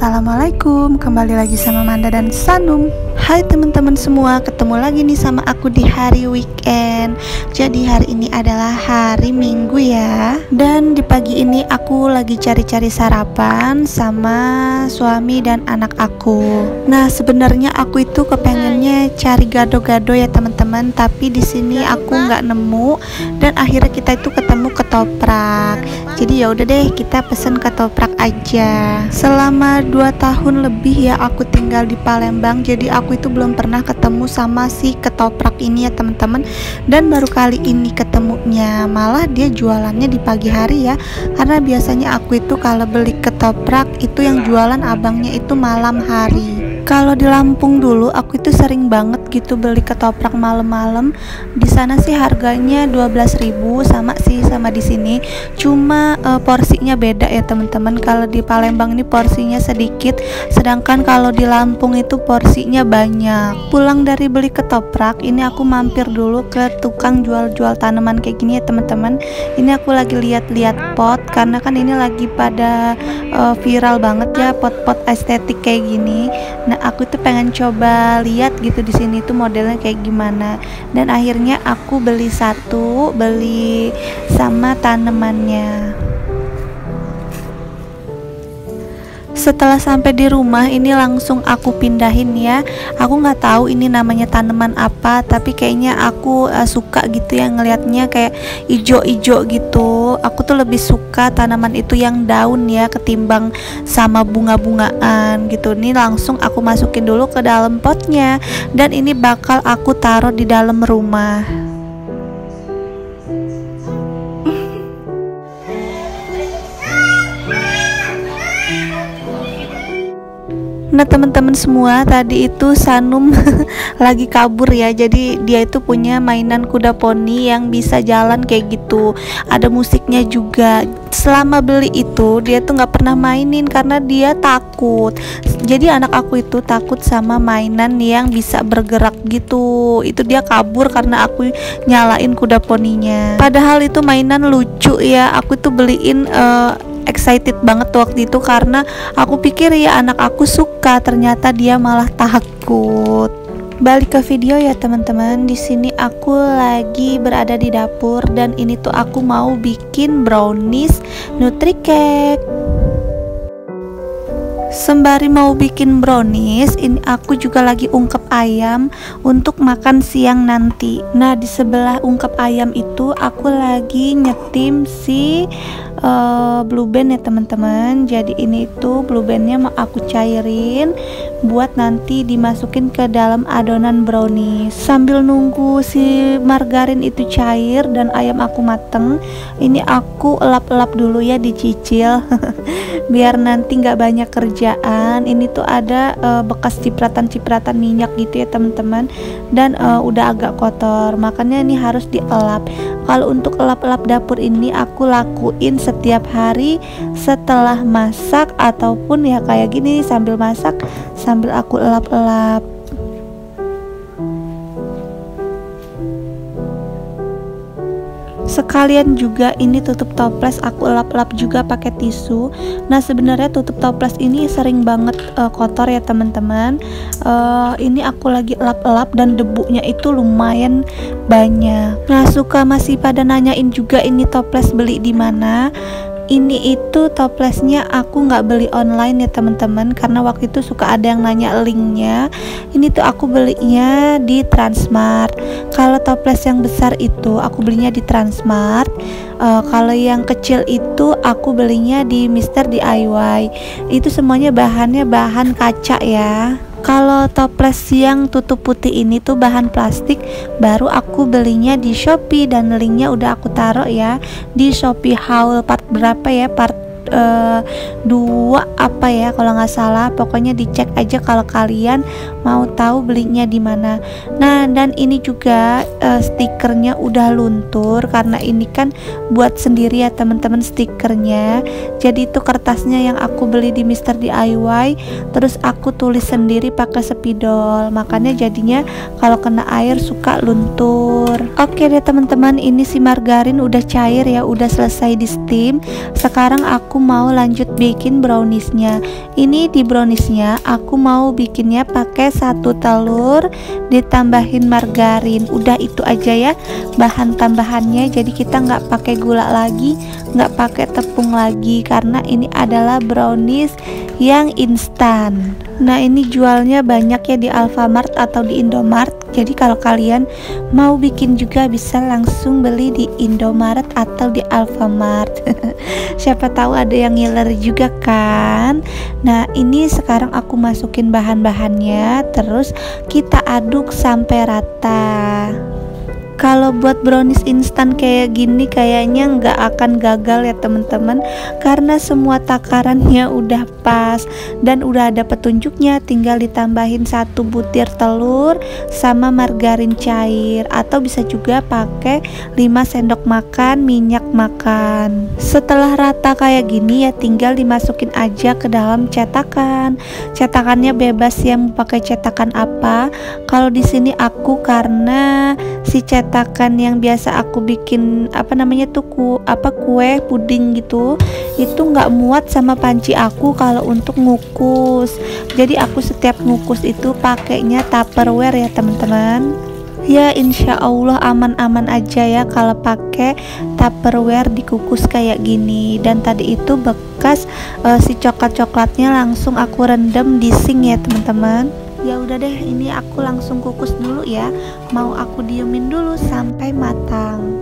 Assalamualaikum, kembali lagi sama Manda dan Sanum. Hai teman-teman semua, ketemu lagi nih sama aku di hari weekend. Jadi hari ini adalah hari Minggu ya. Dan di pagi ini aku lagi cari-cari sarapan sama suami dan anak aku. Nah sebenarnya aku itu kepengennya cari gado-gado ya teman-teman, tapi di sini aku nggak nemu. Dan akhirnya kita itu ketemu ketoprak. Jadi ya udah deh, kita pesen ketoprak aja. Selama 2 tahun lebih ya aku tinggal di Palembang, jadi aku itu belum pernah ketemu sama si ketoprak ini ya teman-teman. Dan baru kali ini ketemunya, malah dia jualannya di pagi hari ya, karena biasanya aku itu kalau beli ketoprak itu yang jualan abangnya itu malam hari. Kalau di Lampung dulu aku itu sering banget gitu beli ketoprak malam-malam. Di sana sih harganya 12.000 sama di sini. Cuma porsinya beda ya teman-teman. Kalau di Palembang ini porsinya sedikit, sedangkan kalau di Lampung itu porsinya banyak. Pulang dari beli ketoprak, ini aku mampir dulu ke tukang jual-jual tanaman kayak gini ya teman-teman. Ini aku lagi lihat-lihat pot, karena kan ini lagi pada viral banget ya pot-pot estetik kayak gini. Nah aku tuh pengen coba lihat gitu di sini tuh modelnya kayak gimana. Dan akhirnya aku beli sama tanamannya. Setelah sampai di rumah ini langsung aku pindahin ya. Aku nggak tahu ini namanya tanaman apa, tapi kayaknya aku suka gitu ya ngelihatnya kayak ijo-ijo gitu. Aku tuh lebih suka tanaman itu yang daun ya ketimbang sama bunga-bungaan gitu. Ini langsung aku masukin dulu ke dalam potnya, dan ini bakal aku taruh di dalam rumah. Nah teman-teman semua, tadi itu Sanum lagi kabur ya. Jadi dia itu punya mainan kuda poni yang bisa jalan kayak gitu, ada musiknya juga. Selama beli itu dia tuh nggak pernah mainin karena dia takut. Jadi anak aku itu takut sama mainan yang bisa bergerak gitu. Itu dia kabur karena aku nyalain kuda poninya. Padahal itu mainan lucu ya. Aku tuh beliin excited banget waktu itu karena aku pikir ya anak aku suka, ternyata dia malah takut. Balik ke video ya teman-teman. Di sini aku lagi berada di dapur, dan ini tuh aku mau bikin brownies nutri cake. Sembari mau bikin brownies, ini aku juga lagi ungkep ayam untuk makan siang nanti. Nah di sebelah ungkep ayam itu aku lagi nyetim si blue band ya teman-teman. Jadi ini tuh blue bandnya mau aku cairin buat nanti dimasukin ke dalam adonan brownies. Sambil nunggu si margarin itu cair dan ayam aku mateng, ini aku elap-elap dulu ya, dicicil biar nanti nggak banyak kerjaan. Ini tuh ada bekas cipratan-cipratan minyak gitu ya teman-teman, dan udah agak kotor, makanya ini harus dielap. Kalau untuk elap-elap dapur ini aku lakuin setiap hari setelah masak, ataupun ya kayak gini sambil masak sambil aku elap-elap. Sekalian juga ini tutup toples aku elap-elap juga pakai tisu. Nah sebenarnya tutup toples ini sering banget kotor ya teman-teman. Ini aku lagi elap-elap dan debunya itu lumayan banyak. Nah suka masih pada nanyain juga ini toples beli di mana. Ini itu toplesnya aku nggak beli online ya teman-teman, karena waktu itu suka ada yang nanya linknya. Ini tuh aku belinya di Transmart. Kalau toples yang besar itu aku belinya di Transmart. Kalau yang kecil itu aku belinya di Mr. DIY. Itu semuanya bahannya bahan kaca ya. Kalau toples yang tutup putih ini tuh bahan plastik, baru aku belinya di Shopee, dan linknya udah aku taruh ya di Shopee haul part berapa ya, part 2 apa ya kalau nggak salah. Pokoknya dicek aja kalau kalian mau tahu belinya di mana. Nah dan ini juga stikernya udah luntur, karena ini kan buat sendiri ya teman-teman stikernya. Jadi itu kertasnya yang aku beli di Mr. DIY, terus aku tulis sendiri pakai spidol, makanya jadinya kalau kena air suka luntur. Oke deh teman-teman, ini si margarin udah cair ya, udah selesai di steam. Sekarang aku aku mau lanjut bikin browniesnya. Ini di browniesnya aku mau bikinnya pakai 1 telur ditambahin margarin. Udah itu aja ya bahan tambahannya, jadi kita nggak pakai gula lagi, nggak pakai tepung lagi, karena ini adalah brownies yang instan. Nah ini jualnya banyak ya di Alfamart atau di Indomart, jadi kalau kalian mau bikin juga bisa langsung beli di Indomaret atau di Alfamart. Siapa tahu ada yang ngiler juga kan. Nah ini sekarang aku masukin bahan-bahannya, terus kita aduk sampai rata. Kalau buat brownies instan kayak gini kayaknya nggak akan gagal ya teman-teman, karena semua takarannya udah pas dan udah ada petunjuknya. Tinggal ditambahin 1 butir telur sama margarin cair, atau bisa juga pakai 5 sendok makan minyak makan. Setelah rata kayak gini ya tinggal dimasukin aja ke dalam cetakan. Cetakannya bebas ya mau pakai cetakan apa. Kalau di sini aku karena si cetakan yang biasa aku bikin kue puding gitu, itu nggak muat sama panci aku kalau untuk ngukus. Jadi aku setiap ngukus itu pakainya Tupperware ya teman-teman. Ya insya Allah aman-aman aja ya kalau pakai Tupperware dikukus kayak gini. Dan tadi itu bekas si coklatnya langsung aku rendam di sink ya teman-teman. Ya udah deh, ini aku langsung kukus dulu ya. Mau aku diemin dulu sampai matang.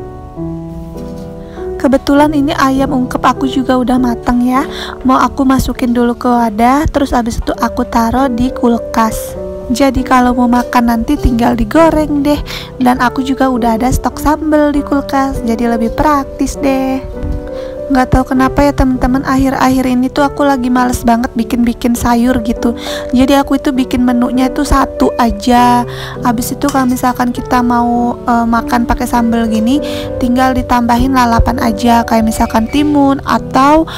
Kebetulan ini ayam ungkep aku juga udah matang ya. Mau aku masukin dulu ke wadah, terus abis itu aku taruh di kulkas. Jadi kalau mau makan nanti tinggal digoreng deh. Dan aku juga udah ada stok sambal di kulkas, jadi lebih praktis deh. Nggak tahu kenapa ya teman-teman, akhir-akhir ini tuh aku lagi males banget bikin sayur gitu. Jadi aku itu bikin menunya itu 1 aja. Habis itu kalau misalkan kita mau makan pakai sambal gini, tinggal ditambahin lalapan aja, kayak misalkan timun atau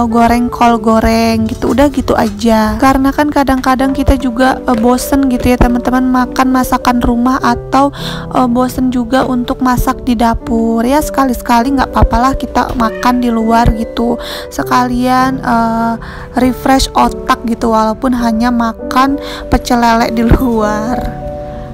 goreng kol goreng gitu. Udah gitu aja. Karena kan kadang-kadang kita juga bosen gitu ya teman-teman makan masakan rumah, atau bosen juga untuk masak di dapur. Ya sekali-sekali nggak apa-apalah kita makan di luar gitu, sekalian refresh otak gitu, walaupun hanya makan pecel lele di luar.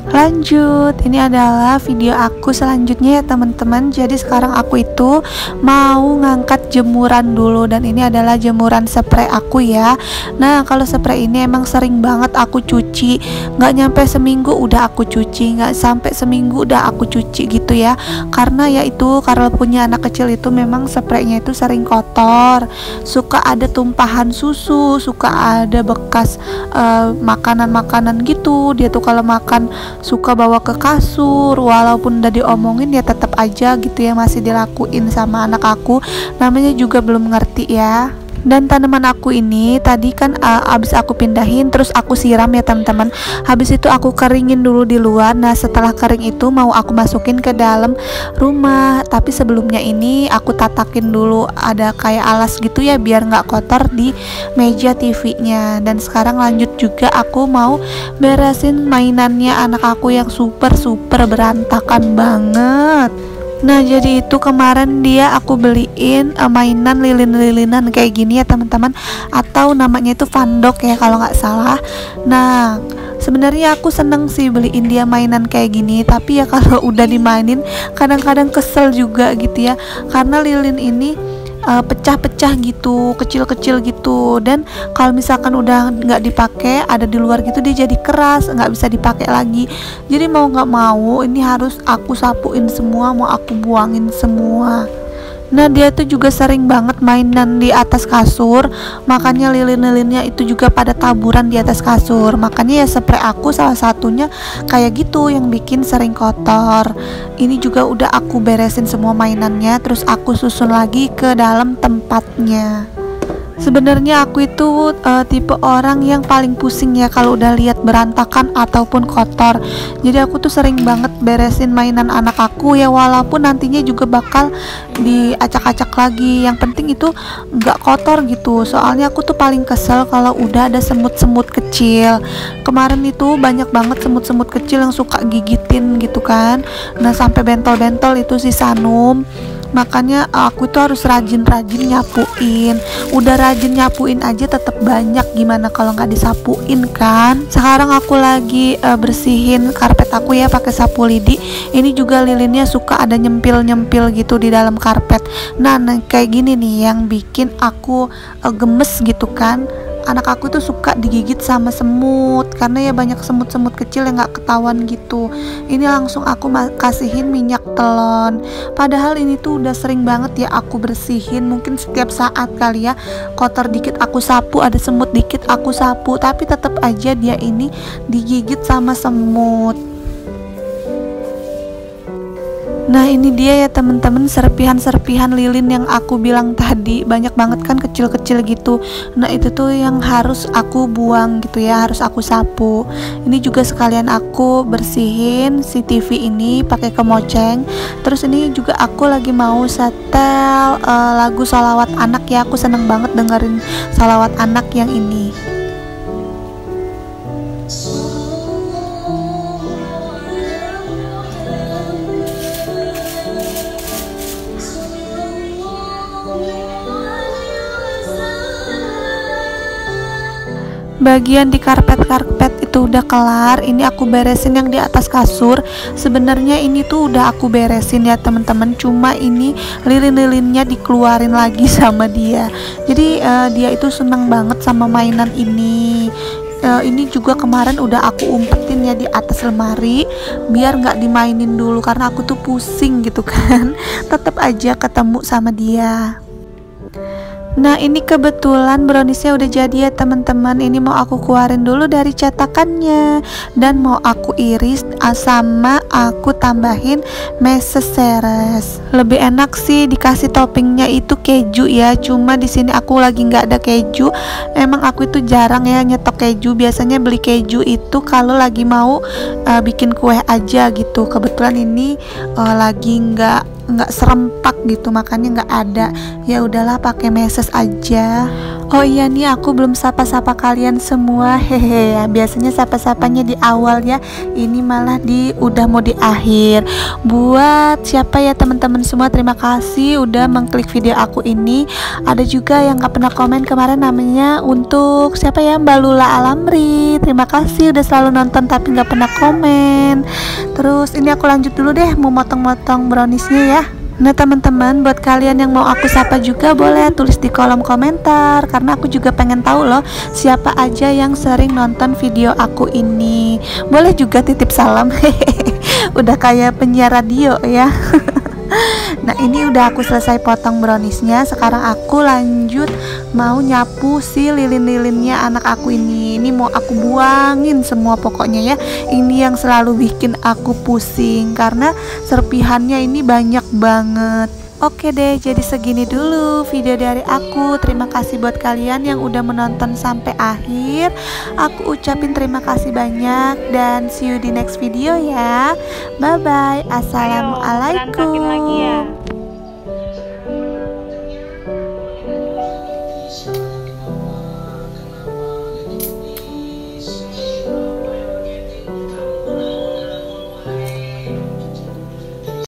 Lanjut, ini adalah video aku selanjutnya ya teman-teman. Jadi sekarang aku itu mau ngangkat jemuran dulu, dan ini adalah jemuran spray aku ya. Nah kalau spray ini emang sering banget aku cuci, nggak nyampe seminggu udah aku cuci, nggak sampai seminggu udah aku cuci gitu ya. Karena ya itu, karena punya anak kecil itu memang spraynya itu sering kotor, suka ada tumpahan susu, suka ada bekas makanan-makanan gitu. Dia tuh kalau makan suka bawa ke kasur, walaupun udah diomongin ya tetap aja gitu ya masih dilakuin sama anak aku. Namanya juga belum ngerti ya. Dan tanaman aku ini tadi kan abis aku pindahin terus aku siram ya teman-teman. Habis itu aku keringin dulu di luar. Nah setelah kering itu mau aku masukin ke dalam rumah, tapi sebelumnya ini aku tatakin dulu, ada kayak alas gitu ya biar nggak kotor di meja TV-nya. Dan sekarang lanjut juga aku mau beresin mainannya anak aku yang super berantakan banget. Nah jadi itu kemarin dia aku beliin mainan lilin-lilinan kayak gini ya teman-teman, atau namanya itu fandok ya kalau nggak salah. Nah sebenarnya aku seneng sih beliin dia mainan kayak gini, tapi ya kalau udah dimainin kadang-kadang kesel juga gitu ya, karena lilin ini pecah-pecah gitu, kecil-kecil gitu. Dan kalau misalkan udah nggak dipakai, ada di luar gitu, dia jadi keras, nggak bisa dipakai lagi. Jadi mau nggak mau ini harus aku sapuin semua, mau aku buangin semua. Nah dia tuh juga sering banget mainan di atas kasur, makanya lilin-lilinnya itu juga pada taburan di atas kasur. Makanya ya spray aku salah satunya kayak gitu yang bikin sering kotor. Ini juga udah aku beresin semua mainannya, terus aku susun lagi ke dalam tempatnya. Sebenarnya aku itu tipe orang yang paling pusing ya kalau udah lihat berantakan ataupun kotor. Jadi aku tuh sering banget beresin mainan anak aku ya, walaupun nantinya juga bakal diacak-acak lagi. Yang penting itu nggak kotor gitu. Soalnya aku tuh paling kesel kalau udah ada semut-semut kecil. Kemarin itu banyak banget semut-semut kecil yang suka gigitin gitu kan. Nah sampai bentol-bentol itu si Sanum. makanya aku tuh harus rajin-rajin nyapuin. Udah rajin nyapuin aja tetap banyak, gimana kalau nggak disapuin kan. Sekarang aku lagi bersihin karpet aku ya pakai sapu lidi. Ini juga lilinnya suka ada nyempil-nyempil gitu di dalam karpet. Nah kayak gini nih yang bikin aku gemes gitu kan. Anak aku tuh suka digigit sama semut, karena ya banyak semut-semut kecil yang nggak ketahuan gitu. Ini langsung aku kasihin minyak telon. Padahal ini tuh udah sering banget ya aku bersihin, mungkin setiap saat kali ya. Kotor dikit aku sapu, ada semut dikit aku sapu, tapi tetap aja dia ini digigit sama semut. Nah ini dia ya temen-temen, serpihan-serpihan lilin yang aku bilang tadi, banyak banget kan kecil-kecil gitu. Nah itu tuh yang harus aku buang gitu ya, harus aku sapu. Ini juga sekalian aku bersihin si TV ini pakai kemoceng. Terus ini juga aku lagi mau setel lagu sholawat anak ya, aku seneng banget dengerin sholawat anak yang ini. Bagian di karpet itu udah kelar. Ini aku beresin yang di atas kasur. Sebenarnya ini tuh udah aku beresin ya teman-teman, cuma ini lilin-lilinnya dikeluarin lagi sama dia. Jadi dia itu senang banget sama mainan ini. Ini juga kemarin udah aku umpetin ya di atas lemari biar nggak dimainin dulu, karena aku tuh pusing gitu kan. Tetap aja ketemu sama dia. Nah ini kebetulan browniesnya udah jadi ya teman-teman. Ini mau aku keluarin dulu dari cetakannya dan mau aku iris sama aku tambahin meses seres. Lebih enak sih dikasih toppingnya itu keju ya, cuma di sini aku lagi nggak ada keju. Emang aku itu jarang ya nyetok keju, biasanya beli keju itu kalau lagi mau bikin kue aja gitu. Kebetulan ini lagi nggak serempak gitu, makanya nggak ada. Ya udahlah pakai meses aja. Oh iya nih aku belum sapa-sapa kalian semua, hehe ya. Biasanya sapa-sapanya di awal ya, ini malah udah mau di akhir. Buat siapa ya teman-teman semua, terima kasih udah mengklik video aku ini. Ada juga yang gak pernah komen kemarin, namanya untuk siapa ya, Mbak Lula Alamri. Terima kasih udah selalu nonton tapi gak pernah komen. Terus ini aku lanjut dulu deh, mau motong-motong browniesnya ya. Nah teman-teman, buat kalian yang mau aku sapa juga boleh tulis di kolom komentar, karena aku juga pengen tahu loh siapa aja yang sering nonton video aku ini. Boleh juga titip salam. Udah kayak penyiar radio ya. Nah ini udah aku selesai potong browniesnya. Sekarang aku lanjut mau nyapu si lilin-lilinnya anak aku ini. Ini mau aku buangin semua pokoknya ya. Ini yang selalu bikin aku pusing karena serpihannya ini banyak banget. Oke deh, jadi segini dulu video dari aku. Terima kasih buat kalian yang udah menonton sampai akhir. Aku ucapin terima kasih banyak dan see you di next video ya. Bye bye. Assalamualaikum. Ayo, berantakin lagi ya.